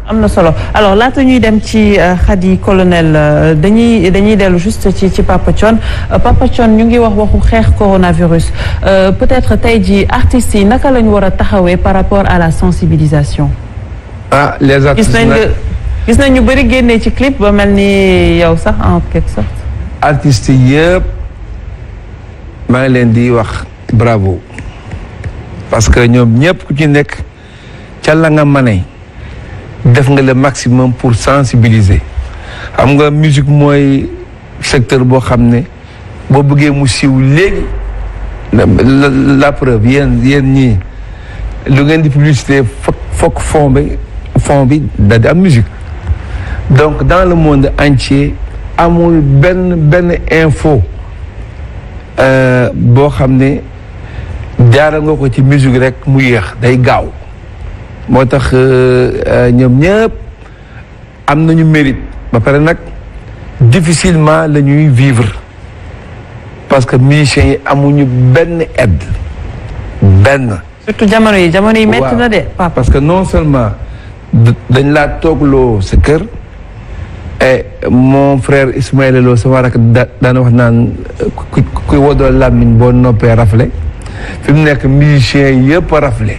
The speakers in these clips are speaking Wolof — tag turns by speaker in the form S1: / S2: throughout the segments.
S1: am na solo alors laata ñuy dem ci Khady colonel dañuy dellu juste ci Papa Thione ñu ngi waxu xeex coronavirus peut-être tey jii artistes yi naka la ñu war a taxawee par rapport à la sensibilisation.
S2: Les artistes
S1: gis nañ ñu bëri génnee ci clip ba mel ni yow sax en quelque sorte.
S2: artistes yëpp maa ngi leen di wax bravo parce que ñoom ñëpp ku ci nekk ca la nga mane def nga le maximum pour sensibiliser xam nga musique mooy secteur boo xam ne boo bëggee mu siiw léegi la preuve yéen ñii lu ngeen di publicité fokk fond bi da di am musique donc dans le monde entier amul benn info boo xam ne jaara nga ko ci musique rek mu yéex day gaaw moo tax ñoom ñëpp am nañu mérite ba pare nag difficilement la ñuy vivre parce que musiciens yi amuñu benn aide benn.
S1: surtout jamono yi métti na de.
S2: parce que non seulement dañ laa toogloo sa kër et mon frère Ismaël Lo sama rak daana wax naan kuy wodoo làmmiñ boo noppee rafle fi mu nekk musiciens yëpp a rafle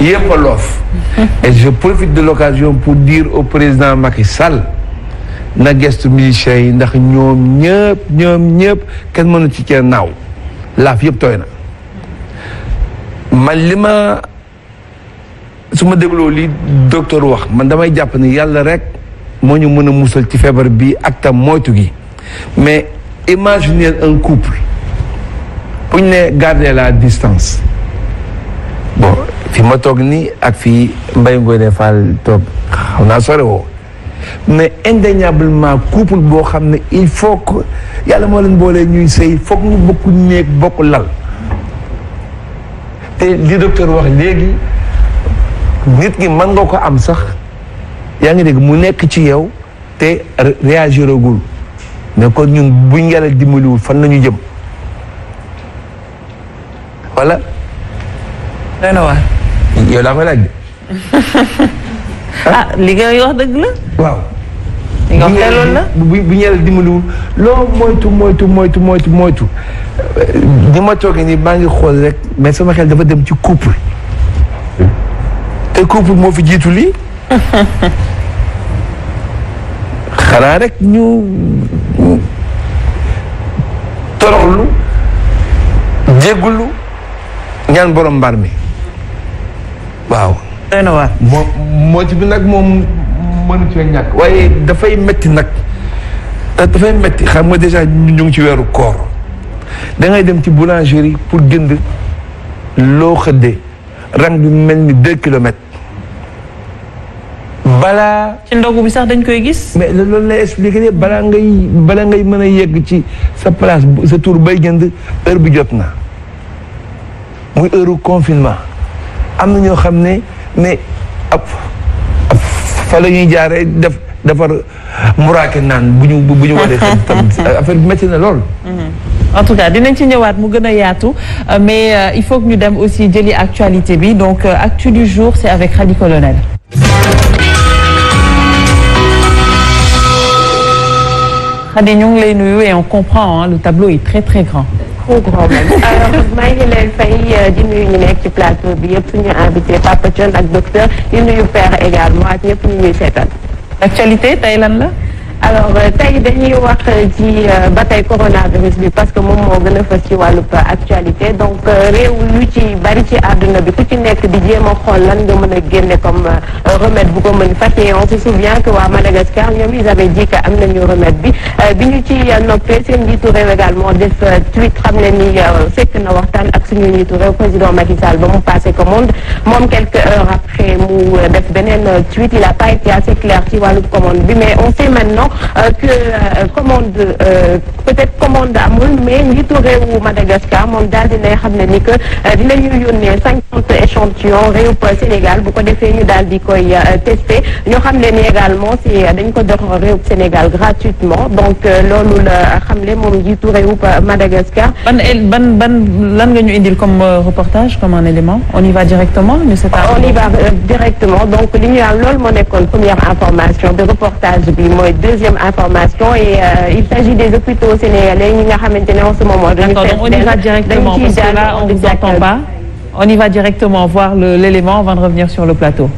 S2: yëpp a loof et je profite de l'occasion pour dire au président Macky Sall na gestu musiciens yi ndax ñoom ñëpp kenn mënu ci cee naaw laaf yëpp tooy na man li ma su ma dégloo li docteur wax man damay jàpp ni yàlla rek moo ñu mën a musal ci feebar bi ak tam moytu gi mais imaginez un couple bu ñu ne garder la distance bon fi ma toog nii ak fii Mbaye Ngoné Fall toog xaw naa sore woo mais indéniablement couple boo xam ne il faut que yàlla moo leen boolee ñuy sëy foog ñu bokk néeg bokk lal te li docteur wax léegi nit ki mën nga ko am sax yaa ngi dégg mu nekk ci yow te réagiragul mais kon ñun buñ yàlla dimbaliwul fan la ñu jëm voilà.
S1: doy na waar.
S2: yow laa koy laaj de.
S1: li nga wax dëgg la.
S2: waaw.
S1: li nga wax loolu la.
S2: bu ñu yàlla dimbaliwul loo moytu. ni ma toogee nii maa ngi xool rek mais sama xel dafa dem ci couple. te couple moo fi jiitu lii. xanaa rek ñu toroxlu jéggulu ñaan borom mbar mi waaw.
S1: doy na waar.
S2: moo ci bi nag moom mënu cee ñàkk waaye dafay metti nag dafay metti xam nga déjà ñu ngi ci weeru koor da ngay dem ci boulangerie pour jënd loo xëddee rang bi mel ni 2 kilomètres balaa.
S1: ci ndogu bi sax dañ koy gis.
S2: mais loolu lay expliqué de balaa ngay mën a yegg ci sa place sa tour bay jënd heure bi jot na muy heure confinement am na ñoo xam ne mais fa la ñuy jaaree defar muraake naan bu ñu wadee tam affaire bi métti na lool.
S1: en tout cas dinañ ci ñëwaat mu gën a yaatu mais il faut que ñu dem aussi jëli actualité bi donc actu du jour c'est avec Khady Colonel. Khady ñu ngi lay nuyu et on comprend le tableau est très très grand.
S3: trop grand même. alors maa ngi leen fay di nuyu ñu nekk ci plateau bi yëpp suñu invité Papa Thione ak docteur di nuyu père également ak ñëpp ñu ñuy seetal.
S1: actualité tey lan la.
S3: alors tey dañuy wax ci ba tey coronavirus bi parce que moom moo gën a fës ci wàllub actualité donc réew yu ci bari ci àdduna bi ku ci nekk di jéem a xool lan nga mën a génne comme remède bu ko mën faj et on se souvient que waa Madagascar ñoom ils avaient dit que am nañu remède bi ñu ci noppee seen njiitu réew également def tweet xam ne ni fekk na waxtaan ak suñu njiitu réew président Macky Sall ba mu passé commande moom quelques heures après mu def beneen tweet il a pas été assez clair ci wàllub commande bi mais on sait maintenant que commande peut-être commande amul mais njiitu réewu Madagascar moom daal dinay xam ne ni que dinañu yónnee 50 échantillons réew Sénégal bu ko defee ñu daal di koy testé ñoo xam ne ni également si dañ ko jox réew Sénégal gratuitement donc loolu la xamle moom njiitu réewu Madagascar.
S1: lan nga ñu indil comme reportage comme un élément on y va directement.
S3: on y va directement donc li ñu am loolu moo nekkoon première information de reportage bi mooy deuxième information et il s'agit des hôpitaux sénégalais ñi nga xamante ne en ce moment.
S1: D'accord, donc on y va directement parce que là on vous entend pas. On y va directement voir l'élément avant de revenir sur le plateau.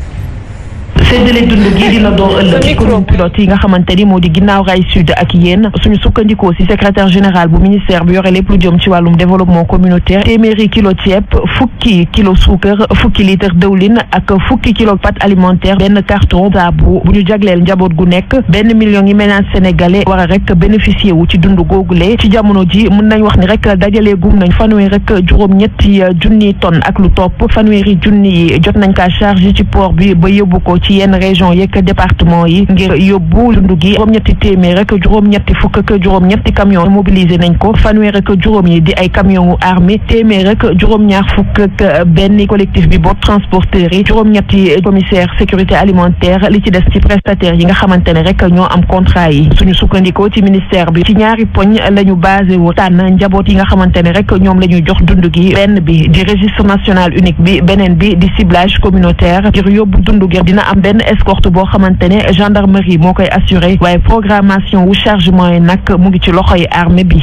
S4: séddale dund gi dina doon ëllëg ci commune pilote yi nga xamante ni moo di ginnaaw raay sud ak yéen suñu sukkandikoo ci secrétaire général bu ministère bi yore lépp lu jëm ci wàllum développement communautaire téeméeri kilo ceeb fukki kilo suukar fukki litre dëwlin ak fukki kilo pâte alimentaire benn carton saabu bu ñu jagleel njaboot gu nekk 1 million yi ménage sénégalais war a rek bénéficier wu ci dund googule ci jamono ji mën nañ wax ni rek dajalee gum nañ fanweer rek juróom-ñetti junni tonnes ak lu topp fanweeri junni yi jot nañ kaa chargé ci port bi ba yóbbu ko ci yenn région yeeg département yi ngir yóbbu dundu gi juróom-ñetti téeméer rek juróom-ñetti fukk ak juróom-ñetti camion mobilisé nañ ko fanweer ak juróom yi di ay camion wu armée téeméer rek juróom-ñaar fukk ak benn collectif bi boot transporteurs yi juróom-ñetti commissaire sécurité alimentaire li ci des ci prestataires yi nga xamante ne rek ñoo am contrat yi suñu sukkandikoo ci ministère bi ci ñaari poñ la ñu basé wu tànn njaboot yi nga xamante ne rek ñoom la ñuy jox dund gi benn bi di registre national unique bi beneen bi di ciblage communautaire ngir yóbbu dund gi dina am benn escorte boo xamante ne gendarmerie moo koy assuré waaye programmation wu chargement yi nag mu ngi ci loxoy armée bi.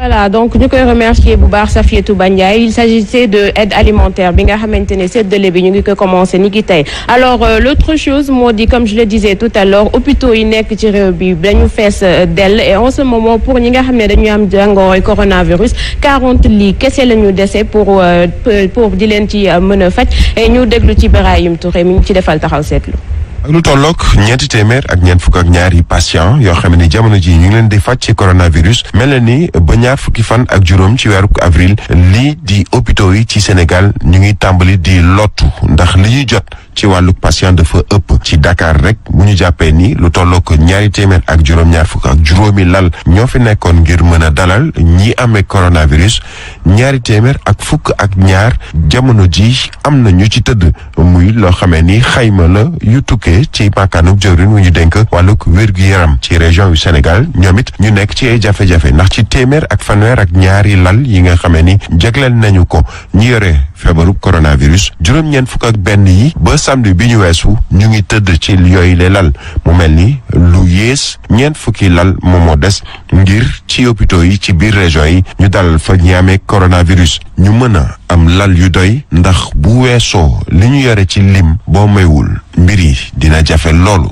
S3: Voilà donc ñu koy remercier bu baax Safiatou Bandiaye il s'agissait de aide alimentaire bi nga xamante ne séddale bi ñu ngi ko commencé ni ki tey alors l'autre chose moo di comme je le disais tout à l'heure hôpitaux yi nekk ci réew bi dañu fees dell et en ce moment pour ñi nga xam ne dañu am jàngoroy coronavirus 40 lits kese la ñu dese pour di leen ci mën a faj et ñu déglu ci Birahim Touré mi ñu ci defal taxaw seetlu.
S5: ak lu tolloog ñeenti téeméer ak ñeent fukk ak ñaari patient yoo xam ne jamono ji ñu ngi leen di faj ci coronavirus mel na ni ba ñaar fukki fan ak juróom ci weeru avril lii di hôpitaux yi ci Sénégal ñu ngi tàmbali di lottu ndax li ñuy jot ci wàllu patient dafa ëpp ci Dakar rek bu ñu jàppee ni lu tolloog ñaari téeméer ak juróom-ñaar fukk ak juróomi lal ñoo fi nekkoon ngir mën a dalal ñi amee coronavirus ñaari téeméer ak fukk ak ñaar jamono ji am na ñu ci tëdd muy loo xamee ni xayma la yu tukkee ci màkkaanub jëwrin wu ñu dénk wàllug wér-gu-yaram ci région yu Sénégal ñoom it ñu nekk ci ay jafe-jafe ndax ci téeméer ak fanweer ak ñaari lal yi nga xamee ni jagleel nañu ko ñi yore feebarub coronavirus juróom-ñeent fukk ak benn yi ba samedi bi ñu weesu ñu ngi tëdd ci yooyu le lal mu mel ni lu yées ñeent fukki lal moom moo des ngir ci hôpitaux yi ci biir région yi ñu dalal fa ñi amee coronavirus ñu mën a am lal yu doy ndax bu weesoo li ñu yore ci lim boo maywul mbir yi dina jafe loolu.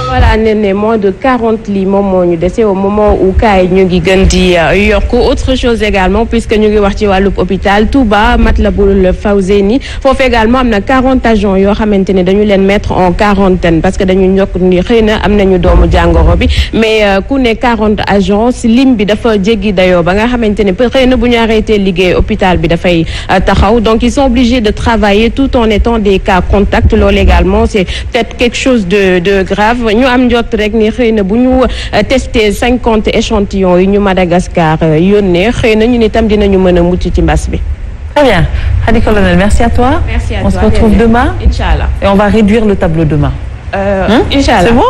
S3: Voilà ne moins de 40 lits moom moo ñu dese au moment où cas yi ñu ngi gën di yokku autre chose également puisque ñu ngi wax ci wàllub hôpital Touba Matlaboul Fawzeyni foofu également am na 40 agents yoo xamante ne dañu leen mettre en quarantaine parce que dañu ñokk ni xëy na am nañu doomu jàngoro bi mais ku ne 40 agents lim bi dafa jéggi dayoo ba nga xamante ne xëy na bu ñu arrêté liggéey hôpital bi dafay taxaw donc ils sont obligés de travailler tout en étant des cas contacts loolu également c'est peut-être quelque chose de grave ñu am njot rek ni xëy na bu ñu testé 50 échantillons yi ñu Madagascar yónnee xëy na ñu ni tam dinañu mën a mucc ci mbas bi.
S1: Très bien. Khady Colonel, merci à toi.
S3: Merci à
S1: on
S3: toi.
S1: Se retrouve demain.
S3: Inch'Allah.
S1: Et on va réduire le tableau demain.
S3: Inch'Allah.
S1: C'est bon?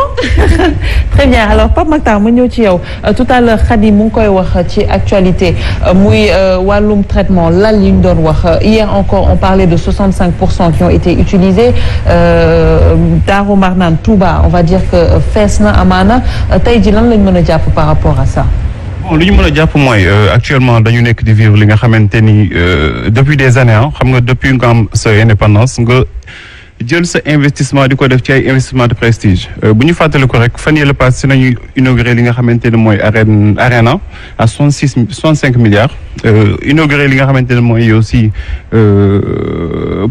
S1: Très bien. Alors Pape Makhtar ma ñëw ci yow tout à l'heure Khady mu ngi koy wax ci actualité muy wàllum traitement lal yi ñu doon wax hier encore on parlait de 65% qui ont été utilisés Darou Marnane Touba on va dire que fees na amaana tey ji lan lañ mën a jàpp par rapport à ça.
S6: bon li ñu mën a jàpp mooy actuellement dañu nekk di vivre li nga xamante ni depuis des années xam nga depuis nga am sa indépendance nga jël sa investissement di ko def ci ay investissement de prestige bu ñu fàttali ko rek fan yii la passé nañu inauguré li nga xamante ne mooy arena à 65 milliards inauguré li nga xamante ne mooy aussi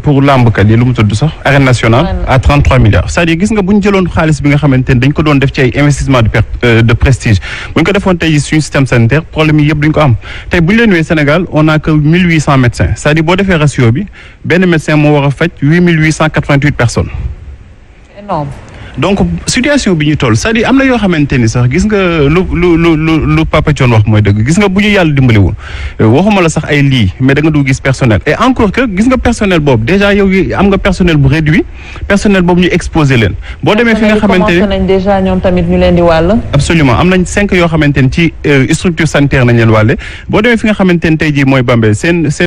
S6: pour làmbkat yi lu mu tudd sax arène nationale à 33 milliards c'est-à-dire gis nga bu ñu jëloon xaalis bi nga xamante ne dañ ko doon def ci ay investissement de prestige bu ñu ko defoon tey suñu système sanitaire problème yi yëpp duñ ko am tey bu ñu leen wee Sénégal on a que 1800 médecins c'est-à-dire boo defee ratio bi benn médecin moo war a faj 8888 personnes donc situation bi ñu toll c'est-à-dire am na yoo xamante ni sax gis nga lu Papa Thione wax mooy dëgg gis nga bu ñu yàlla dimbaliwul waxuma la sax ay lii mais da nga du gis personnel et encore que gis nga personnel boobu déjà yow am nga personnel bu réduit personnel boobu ñu exposé leen. boo demee fi nga xamante ni
S1: nañ déjà ñoom tamit ñu leen di wàll.
S6: absolument am nañ 5 yoo xamante ni ci structure sanitaire nañ leen wàlle boo demee fi nga xamante ni tey jii mooy Bambey seen